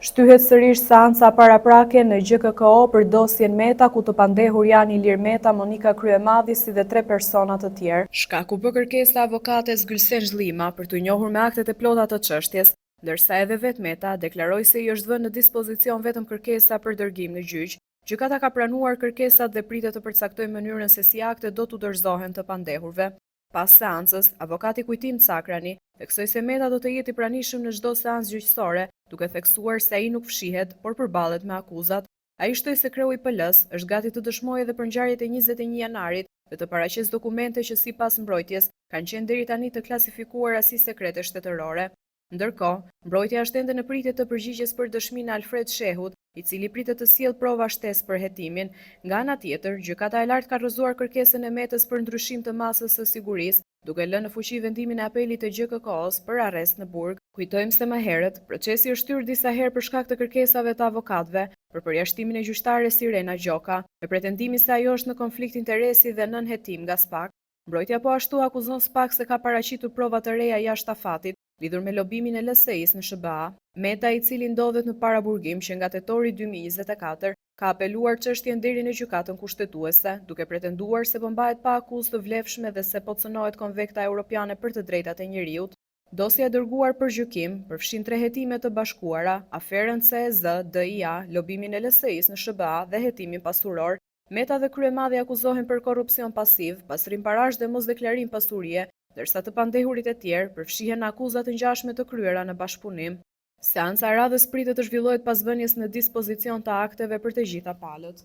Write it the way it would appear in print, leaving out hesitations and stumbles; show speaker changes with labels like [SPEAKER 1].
[SPEAKER 1] Shtyhet sërish seanca paraprake në GKKO për dosjen Meta, ku të pandehur janë Ilir Meta, Monika Kryemadhi si dhe 3 persona të tjerë. Shkaku për kërkesa avokates Gylsen Zhlima për të njohur me aktet e plota të çështjes, ndërsa edhe vetë Meta deklaroi se I është vënë në dispozicion vetëm kërkesa për dërgim në gjyq. Gjykata ka pranuar kërkesat dhe pritet të përcaktojë mënyrën se si aktet do t'u dorëzohen të pandehurve. Pas seancës, avokati Kujtim Cakrani theksoi se Meta do të jetë I pranishëm në çdo seancë gjyqësore, duke theksuar se ai nuk fshihet, por përballet me akuzat. Ai shtoi se kreu I PL-s është gati të dëshmojë edhe për ngjarjet e 21 janarit dhe të paraqesë dokumente që sipas mbrojtjes kanë qenë deri tani të klasifikuara si sekrete shtetërore. Ndërkohë, mbrojtja është ende në pritje të përgjigjes për dëshminë e Alfred Shehut, I cili pritet të sjellë prova shtesë për hetimin. Nga ana tjetër, gjykata e lartë ka rrëzuar kërkesën e Metës për ndryshim të masës së sigurisë, duke lënë në fuqi vendimin e apelit të GKKO-s për arrest në burg. Kujtojmë se më herët, procesi është hyrë disa herë për shkak të kërkesave të avokatëve për përjashtimin e gjyqtares Irena Gjoka, me pretendimin se ajo është në konflikt interesi dhe nën hetim nga SPAK. Mbrojtja po ashtu akuzon SPAK se ka paraqitur prova të reja jashtë afatit lidhur me lobimin e LSI-s në SBA. Meta, I cili ndodhet në paraburgim që nga tetori 2024, ka apeluar çështjen deri në gjykatën kushtetuese, duke pretenduar se po mbahet pa akuzë të vlefshme dhe se po cënohet Konvekta Europiane për të drejtat e njeriut. Dosja e dërguar për gjykim përfshin 3 hetime të bashkuara, aferën CEZ, DIA, lobimin e LSI-s në SBA dhe hetimin pasuror. Meta dhe Kryemadhi akuzohen për korrupsion pasiv, pasrim parash dhe mosdeklarim pasurie, ndërsa të pandehurit e tjerë përfshihen në akuza të ngjashme të kryera në bashkëpunim. Seanca e radhës pritet të zhvillohet pas vënies në dispozicion të akteve për të gjitha palët.